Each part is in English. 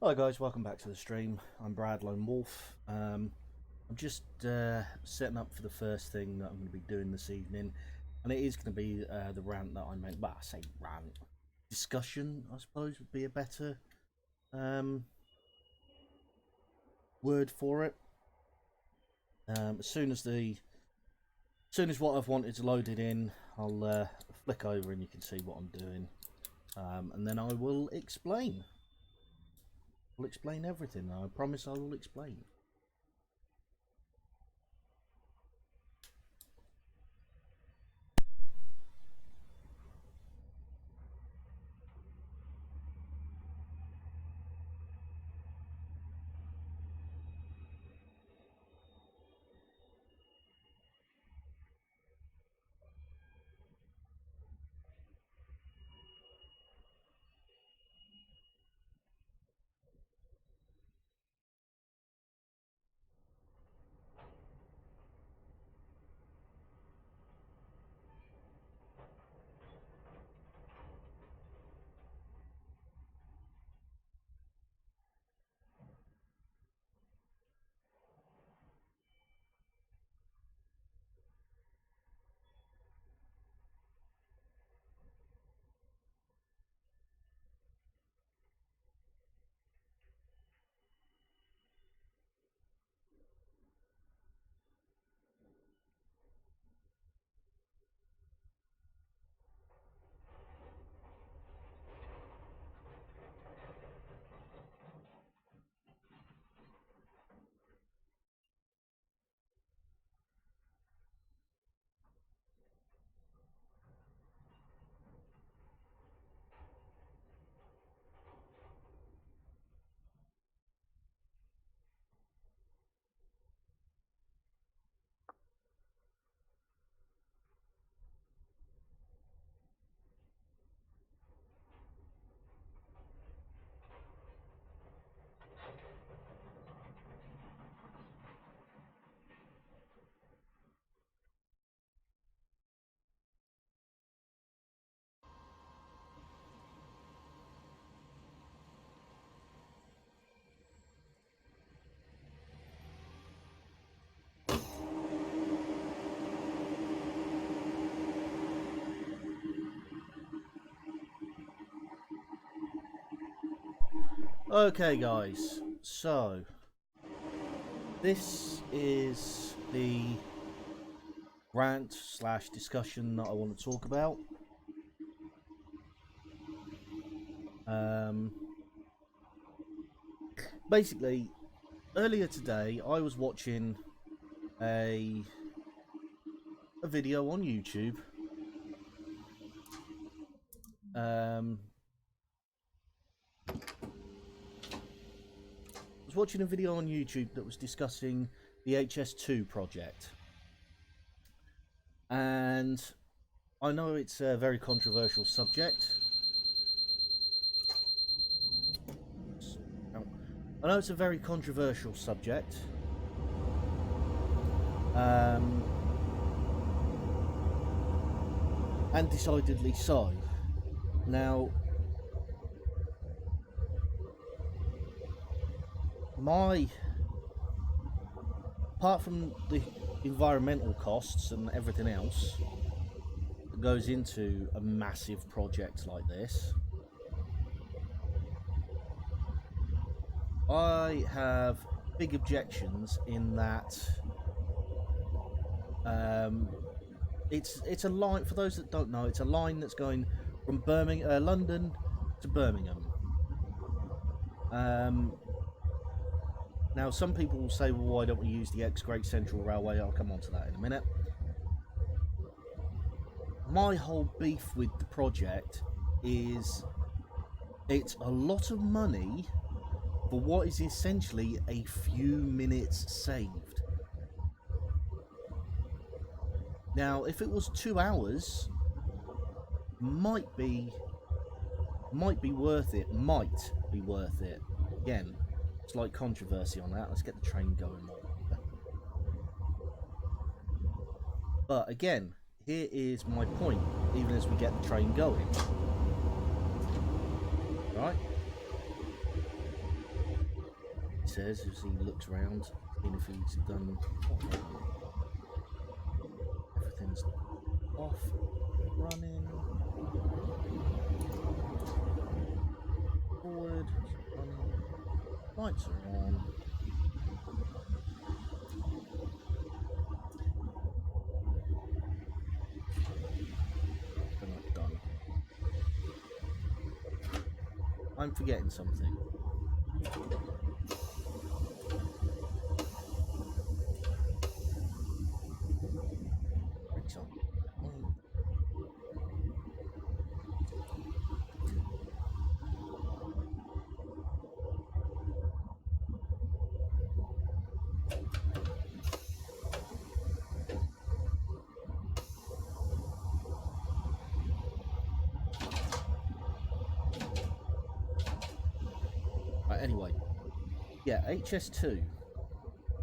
Hi guys, welcome back to the stream. I'm Brad Lone Wolf. I'm just setting up for the first thing that I'm going to be doing this evening, and it is going to be the rant that I made. Well, I say rant, discussion, I suppose would be a better word for it. As soon as what I've wanted to load it in, I'll flick over and you can see what I'm doing, and then I will explain. I'll explain everything. I promise I will explain. Okay guys, so this is the rant slash discussion that I want to talk about. Basically, earlier today I was watching a video on YouTube. I was watching a video on YouTube that was discussing the HS2 project, and I know it's a very controversial subject. I know it's a very controversial subject. And decidedly so. Now, apart from the environmental costs and everything else that goes into a massive project like this, I have big objections in that it's a line, for those that don't know, it's a line that's going from London to Birmingham. Now some people will say, well, why don't we use the Great Central Railway? I'll come on to that in a minute. My whole beef with the project is it's a lot of money for what is essentially a few minutes saved. Now, if it was 2 hours, might be worth it. Might be worth it. Again, slight controversy on that. Let's get the train going more. But again, here is my point, even as we get the train going. Right? says as he looks around, seeing if he's done. Everything's off, running, forward, running, lights are on. And I'm done. I'm forgetting something. Anyway, yeah, HS2,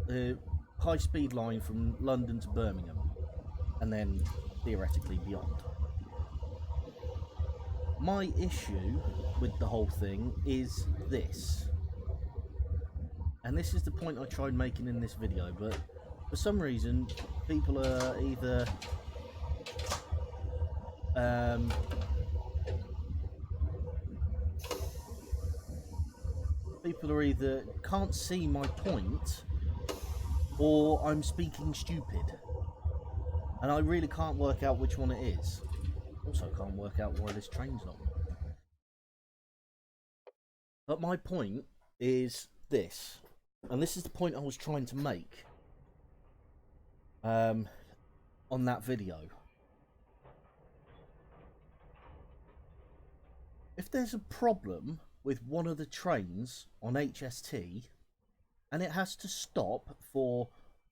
the high-speed line from London to Birmingham, and then theoretically beyond. My issue with the whole thing is this, and this is the point I tried making in this video, but for some reason people are either can't see my point, or I'm speaking stupid, and I really can't work out which one it is. Also can't work out why this train's not working. But my point is this, and this is the point I was trying to make on that video. If there's a problem with one of the trains on HST and it has to stop for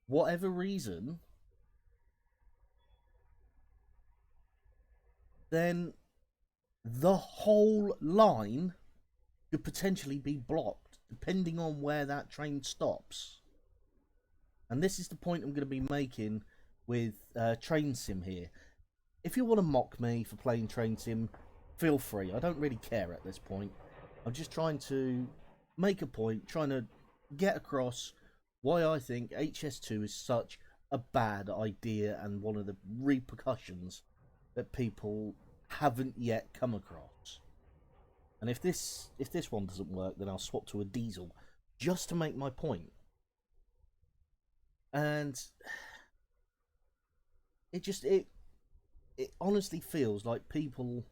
whatever reason, then the whole line could potentially be blocked depending on where that train stops. And this is the point I'm going to be making with Train Sim here. If you want to mock me for playing Train Sim, feel free. I don't really care at this point. I'm just trying to make a point, trying to get across why I think HS2 is such a bad idea and one of the repercussions that people haven't yet come across. And if this one doesn't work, then I'll swap to a diesel just to make my point. And it honestly feels like people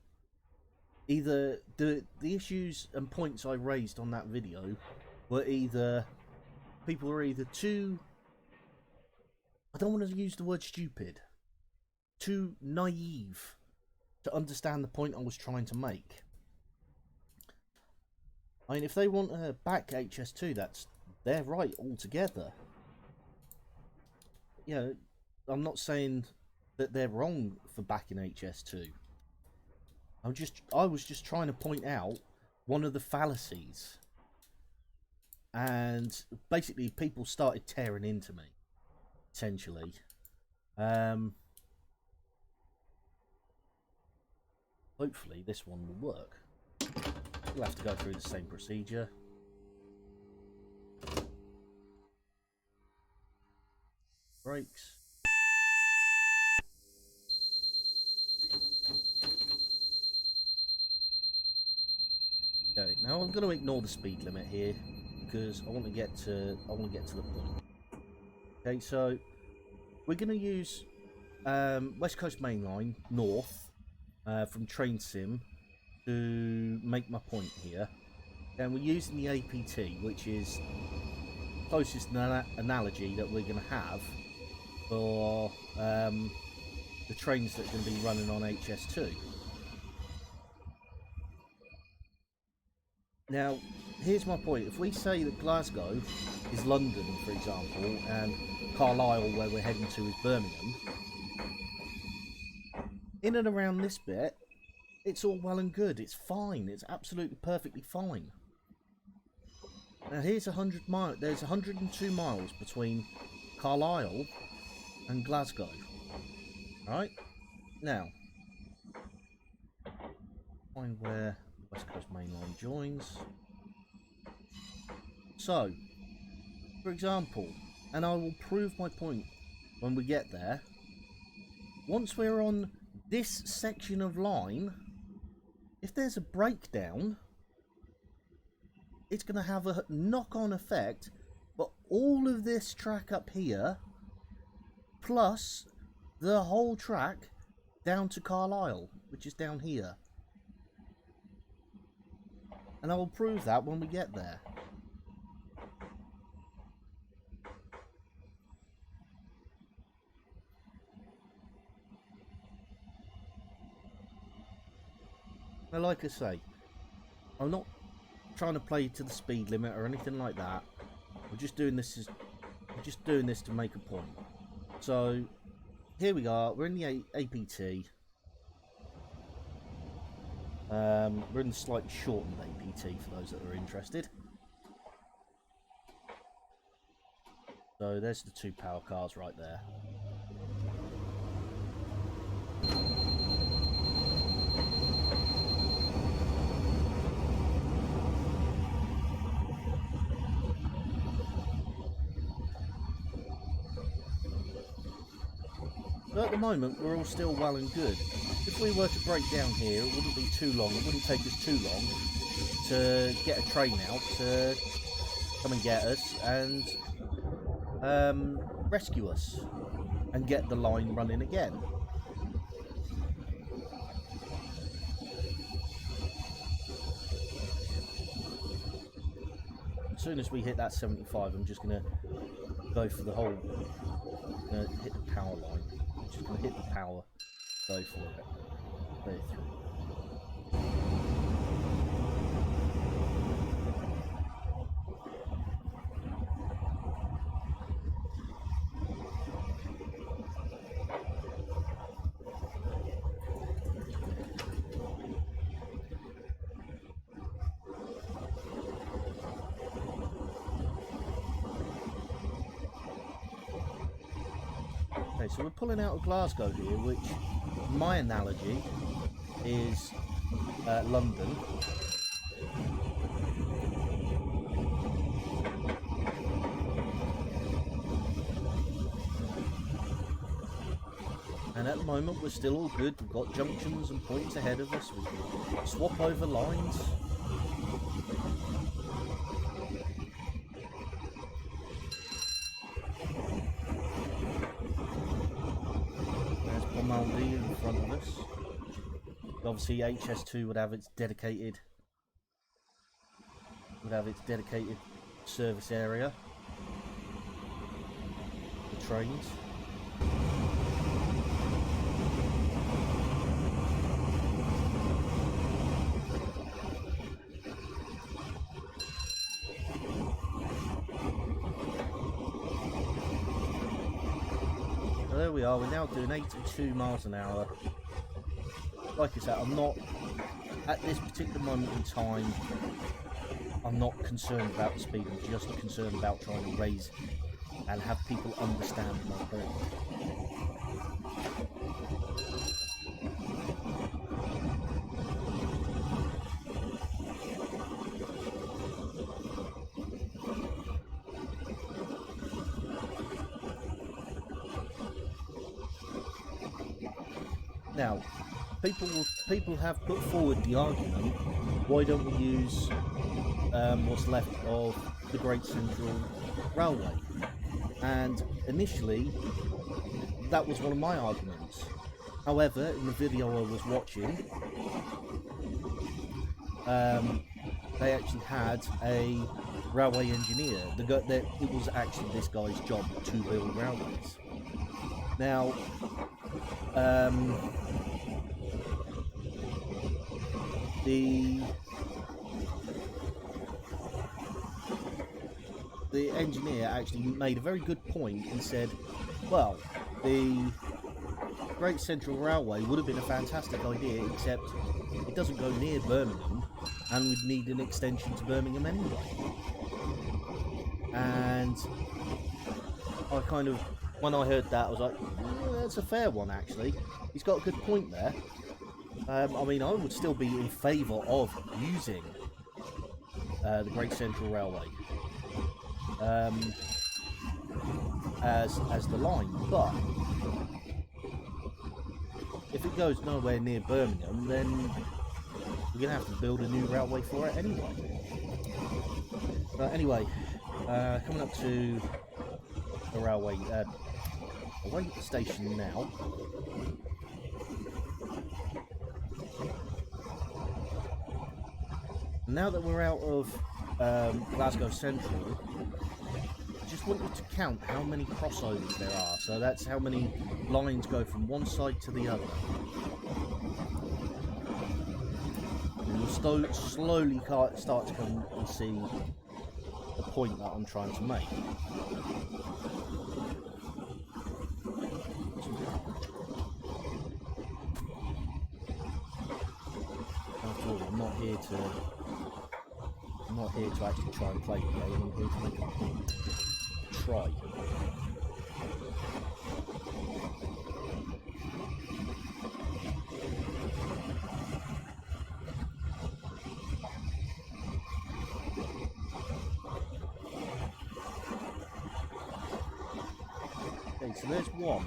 either the issues and points I raised on that video were either people were either too, I don't want to use the word stupid, too naive to understand the point I was trying to make. I mean, if they want to back HS2, that's their right altogether. You know, I'm not saying that they're wrong for backing HS2. I was just trying to point out one of the fallacies, and basically people started tearing into me, essentially. Hopefully this one will work. We'll have to go through the same procedure. Brakes. Okay, now I'm going to ignore the speed limit here because I want to get to the point. Okay, so we're going to use West Coast Main Line north from Train Sim to make my point here. And we're using the APT, which is closest analogy that we're going to have for the trains that are going to be running on HS2. Now, here's my point. If we say that Glasgow is London, for example, and Carlisle, where we're heading to, is Birmingham, in and around this bit, it's all well and good. It's fine. It's absolutely perfectly fine. Now, here's 100 miles. There's 102 miles between Carlisle and Glasgow. Right? Now, find where West Coast Main Line joins. So, For example, and I will prove my point when we get there, once we're on this section of line, if there's a breakdown, it's going to have a knock-on effect, but all of this track up here, plus the whole track down to Carlisle, which is down here. And I will prove that when we get there. Now, like I say, I'm not trying to play to the speed limit or anything like that. We're just doing this to make a point. So here we are. We're in the APT. We're in the slightly shortened APT for those that are interested. So there's the 2 power cars right there. So at the moment, we're all still well and good. If we were to break down here, it wouldn't be too long. It wouldn't take us too long to get a train out to come and get us and rescue us and get the line running again. As soon as we hit that 75, I'm just going to go for the whole, hit the power line. I'm just going to hit the power, go for it. Play it through. Okay, so we're pulling out of Glasgow here, which my analogy is London. And at the moment we're still all good. We've got junctions and points ahead of us. We can swap over lines. In front of us. Obviously HS2 would have its dedicated service area. The trains. There we are, we're now doing 82 miles an hour. Like I said, I'm not, at this particular moment in time, I'm not concerned about the speed, I'm just concerned about trying to raise and have people understand my point. Now, people have put forward the argument, why don't we use what's left of the Great Central Railway? And initially, that was one of my arguments. However, in the video I was watching, they actually had a railway engineer. It was actually this guy's job to build railways. Now, the engineer actually made a very good point and said, well, the Great Central Railway would have been a fantastic idea, except it doesn't go near Birmingham and we'd need an extension to Birmingham anyway. And I kind of, when I heard that, I was like, yeah, that's a fair one actually. He's got a good point there. I mean, I would still be in favour of using the Great Central Railway. as the line. But if it goes nowhere near Birmingham, then we're going to have to build a new railway for it anyway. But anyway, coming up to the railway station now. Now that we're out of Glasgow Central, I just want you to count how many crossovers there are. So that's how many lines go from one side to the other. And you'll slowly start to come and see the point that I'm trying to make. After all, I'm not here to actually try and play the game. I'm here to make a try. Okay, so there's one.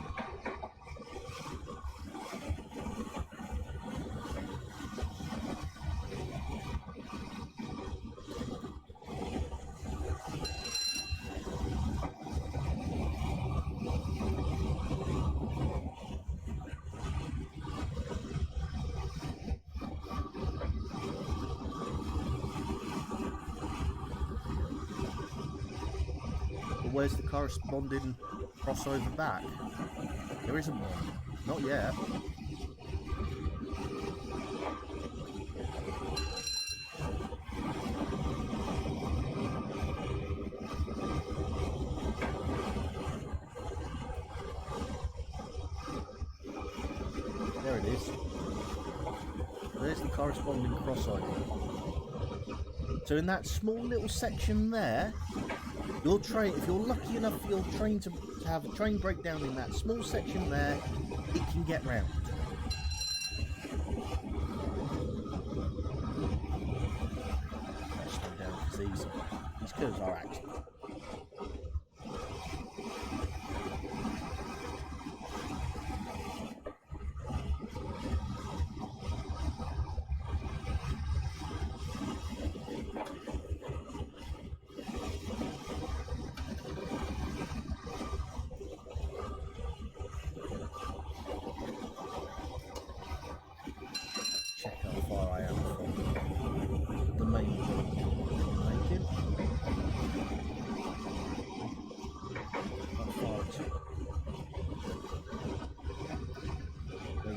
Where's the corresponding crossover back? There isn't one. Not yet. There it is. There's the corresponding crossover. So in that small little section there, your train, if you're lucky enough for your train to have a train breakdown in that small section there, it can get round. Let's slow down because these curves are actually.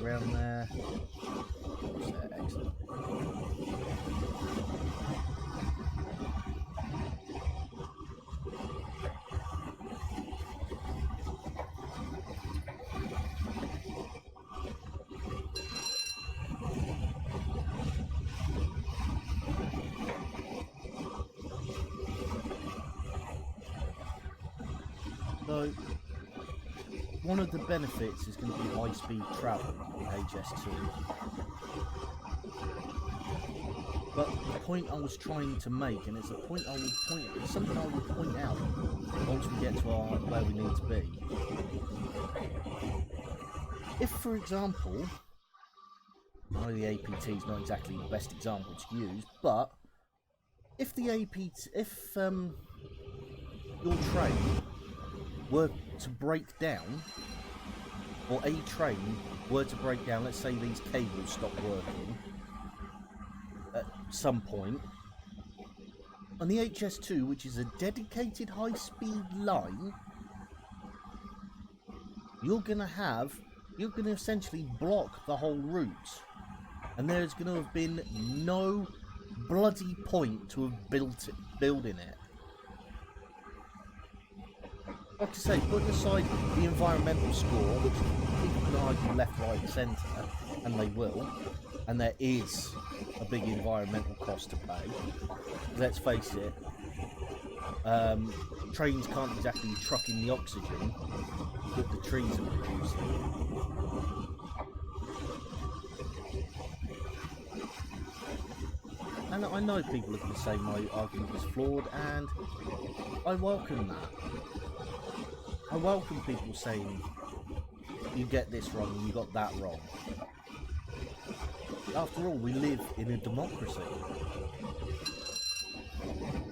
Around there. Excellent. So, one of the benefits is going to be high-speed travel with HS2. But the point I was trying to make, and it's a point I would point, it's something I would point out once we get to where we need to be. If, for example, I know the APT is not exactly the best example to use, but if the APT, if your train were to break down, or a train were to break down, let's say these cables stop working at some point, on the HS2, which is a dedicated high-speed line, you're going to essentially block the whole route, and there's going to have been no bloody point to have building it. Like I say, putting aside the environmental score, which people can argue left, right and centre, and they will, and there is a big environmental cost to pay. Let's face it, trains can't exactly truck in the oxygen that the trees are producing. And I know people are going to say my argument is flawed, and I welcome that. I welcome people saying, you get this wrong, you got that wrong. After all, we live in a democracy.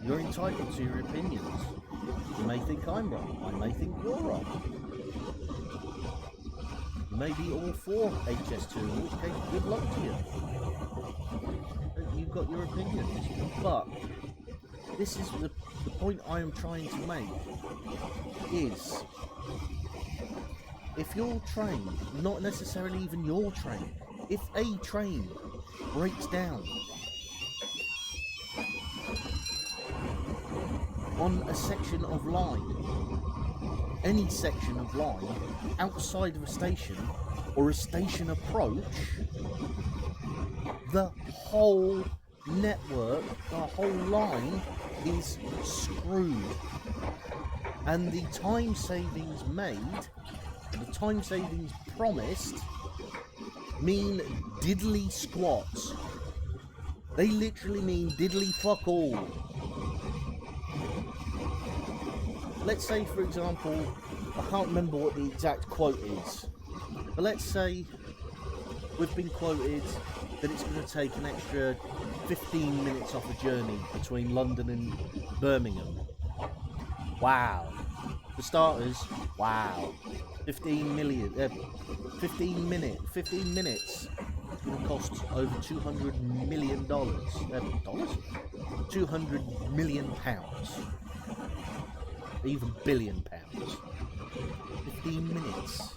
You're entitled to your opinions. You may think I'm wrong, I may think you're wrong. You may be all for HS2, in which case, good luck to you. You've got your opinions, but this is the point I am trying to make, is if your train, not necessarily even your train, if a train breaks down on a section of line, any section of line outside of a station or a station approach, the whole network, the whole line is screwed. And the time savings made, the time savings promised, mean diddly squats. They literally mean diddly fuck all. Let's say, for example, I can't remember what the exact quote is, but let's say we've been quoted that it's going to take an extra 15 minutes off a journey between London and Birmingham. Wow. For starters, wow. 15 minutes. It's going to cost over $200 million. Dollars? 200 million pounds. Even billion pounds. 15 minutes.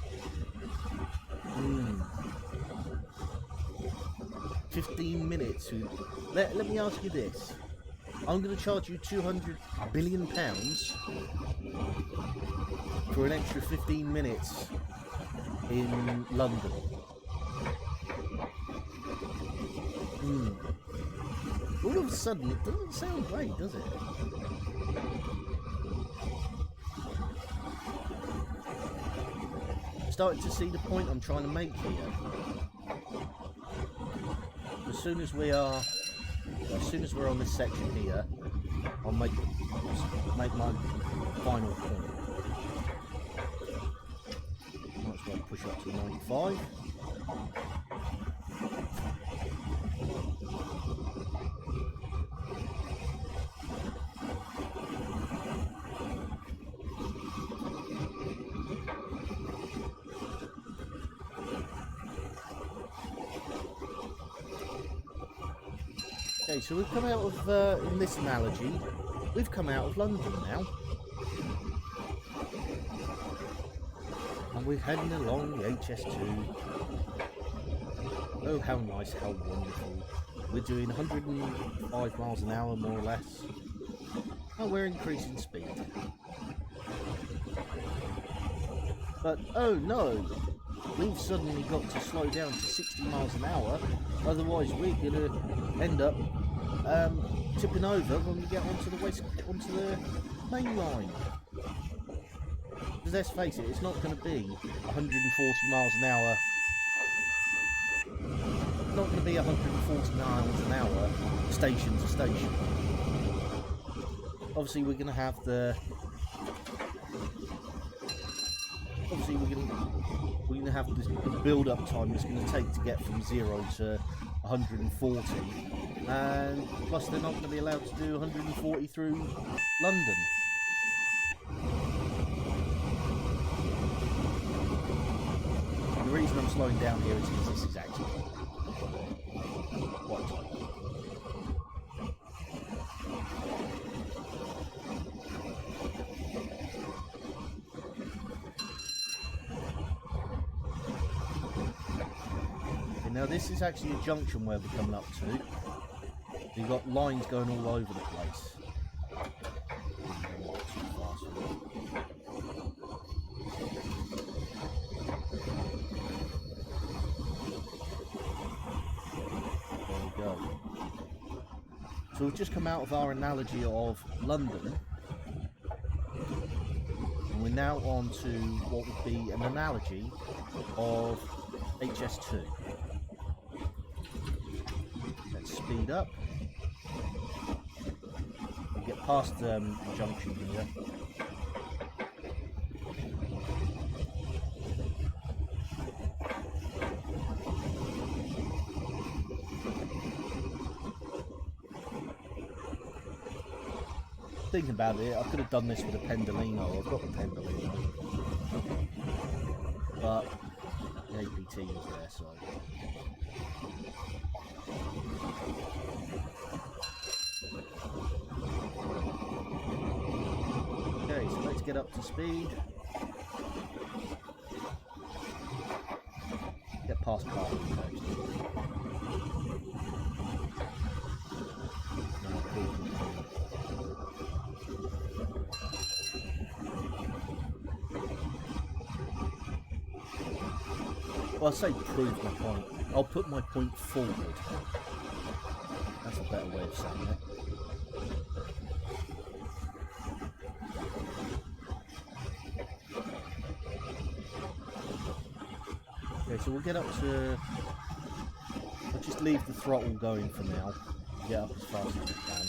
15 minutes. Let me ask you this. I'm going to charge you 200 billion pounds for an extra 15 minutes in London. All of a sudden, it doesn't sound great, does it? Starting to see the point I'm trying to make here. As soon as we're on this section here, I'll make my final point. Might as well push up to 95. Okay, so we've come out of, in this analogy, we've come out of London now. And we're heading along the HS2. Oh, how nice, how wonderful. We're doing 105 miles an hour, more or less. Oh, we're increasing speed. But, oh no, we've suddenly got to slow down to 60 miles an hour, otherwise we're going to end up tipping over when we get onto the main line. Because let's face it, it's not going to be 140 miles an hour. Not going to be 140 miles an hour station to station. Obviously we're going to have the... Obviously we're going to have this build-up time it's going to take to get from 0 to 140, and plus they're not going to be allowed to do 140 through London. And the reason I'm slowing down here is because this is actually what? Now this is actually a junction where we're coming up to. You've got lines going all over the place. There we go. So we've just come out of our analogy of London. And we're now on to what would be an analogy of HS2. Speed up. We get past the junction here. thinking about it, I could have done this with a Pendolino. I've got the Pendolino, but the APT was there, so. Okay, so let's get up to speed. Get past car actually. Well, I say prove my point. I'll put my point forward. That's a better way of saying it. Okay, so we'll get up to... I'll just leave the throttle going for now. Get up as fast as we can.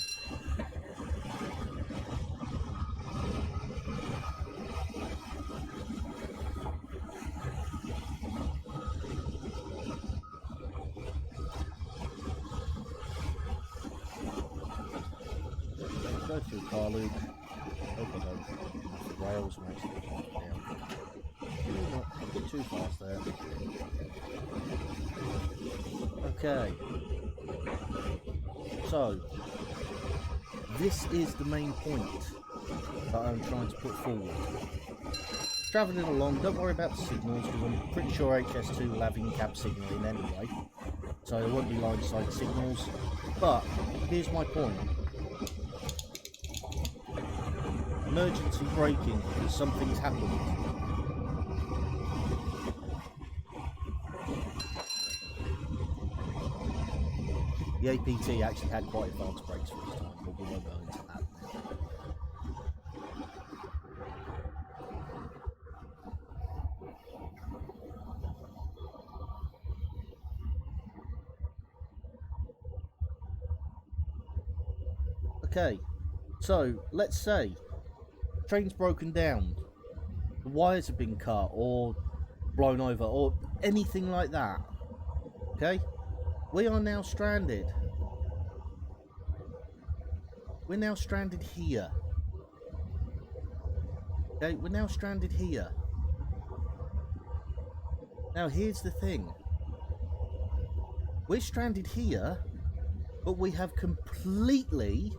Go through car loop. Hope I don't have the rails and actually down. Not a bit too fast there. Okay. So this is the main point that I'm trying to put forward. Travelling along, don't worry about the signals because I'm pretty sure HS2 will have in-cab signalling anyway. So there won't be line of sight signals. But here's my point. Emergency braking because something's happened. The APT actually had quite advanced brakes for this time, but we won't go into that now. Okay, so let's say train's broken down, the wires have been cut or blown over or anything like that. Okay, we are now stranded. We're now stranded here. Okay, we're now stranded here. Now here's the thing. We're stranded here, but we have completely,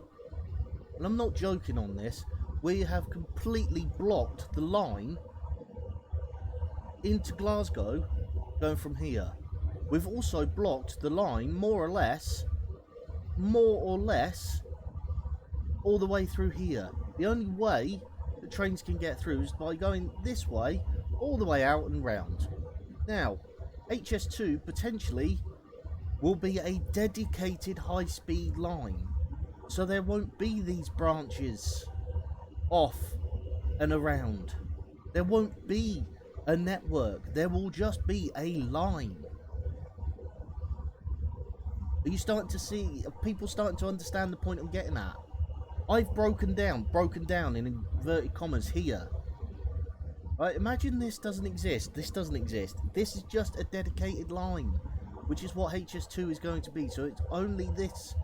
and I'm not joking on this, we have completely blocked the line into Glasgow going from here. We've also blocked the line more or less all the way through here. The only way that trains can get through is by going this way all the way out and round. Now HS2 potentially will be a dedicated high-speed line, so there won't be these branches off and around. There won't be a network. There will just be a line. Are you starting to see? Are people starting to understand the point I'm getting at? I've broken down in inverted commas here. Right, imagine this doesn't exist. This doesn't exist. This is just a dedicated line, which is what HS2 is going to be. So it's only this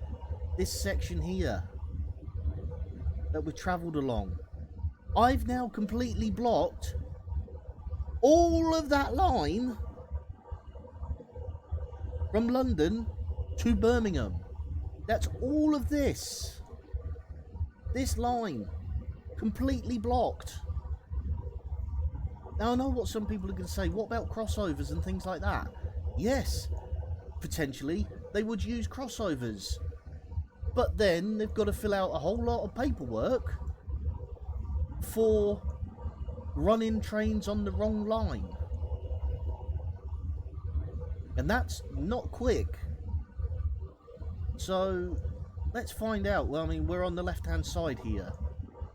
section here that we've travelled along. I've now completely blocked all of that line from London to Birmingham. That's all of this line completely blocked. Now I know what some people are going to say. What about crossovers and things like that? Yes, potentially they would use crossovers, but then they've got to fill out a whole lot of paperwork for running trains on the wrong line, and that's not quick. So let's find out. Well, I mean, we're on the left hand side here.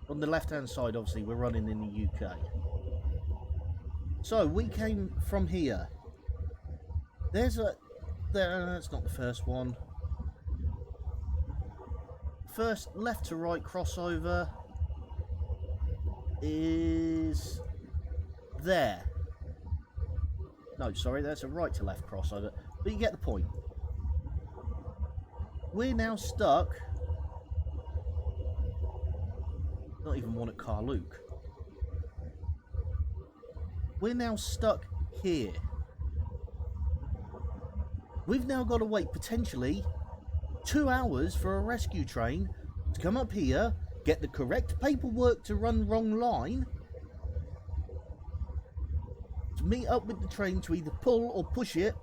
On the left hand side, obviously we're running in the UK. So we came from here. That's not the first one. First left to right crossover is there. No, sorry, that's a right to left crossover. But you get the point. We're now stuck Not even one at Carluke. We're now stuck here. We've now got to wait potentially 2 hours for a rescue train to come up here, get the correct paperwork to run wrong line, to meet up with the train to either pull or push it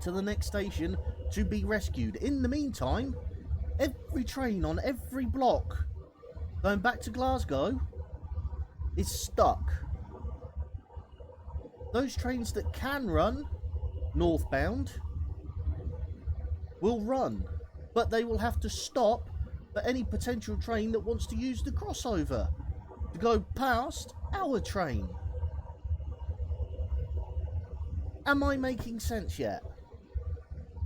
to the next station to be rescued. In the meantime, every train on every block going back to Glasgow is stuck. Those trains that can run northbound will run, but they will have to stop for any potential train that wants to use the crossover to go past our train. Am I making sense yet?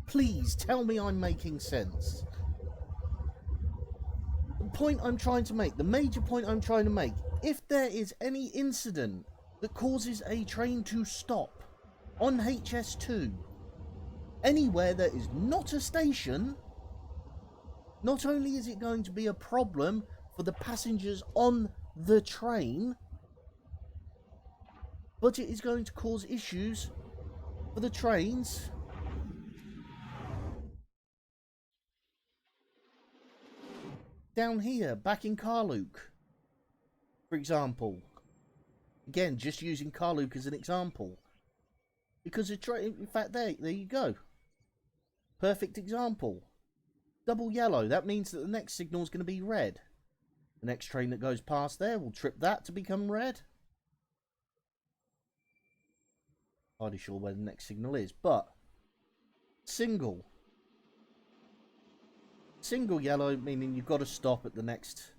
Please tell me I'm making sense. The point I'm trying to make, the major point I'm trying to make, if there is any incident that causes a train to stop on HS2, anywhere that is not a station, not only is it going to be a problem for the passengers on the train, but it is going to cause issues for the trains down here, back in Carluke, for example. Again, just using Carluke as an example. Because in fact, there you go. Perfect example. Double yellow. That means that the next signal is going to be red. The next train that goes past there will trip that to become red. Hardly sure where the next signal is, but single. Single yellow, meaning you've got to stop at the next.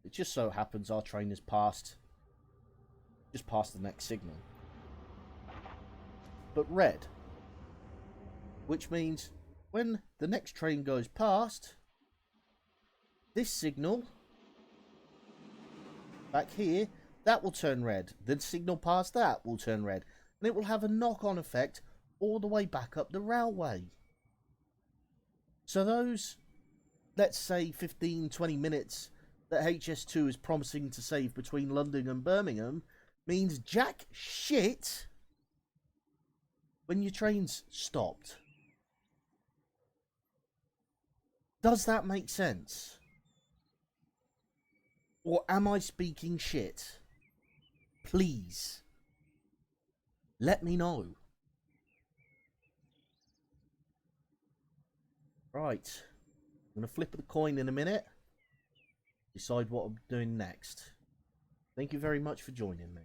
It just so happens our train is just past the next signal. But red, which means when the next train goes past, this signal back here, that will turn red. The signal past that will turn red. And it will have a knock-on effect all the way back up the railway. So those, let's say 15-20 minutes that HS2 is promising to save between London and Birmingham means jack shit when your train's stopped. Does that make sense? Or am I speaking shit? Please, let me know. Right, I'm going to flip the coin in a minute. Decide what I'm doing next. Thank you very much for joining me.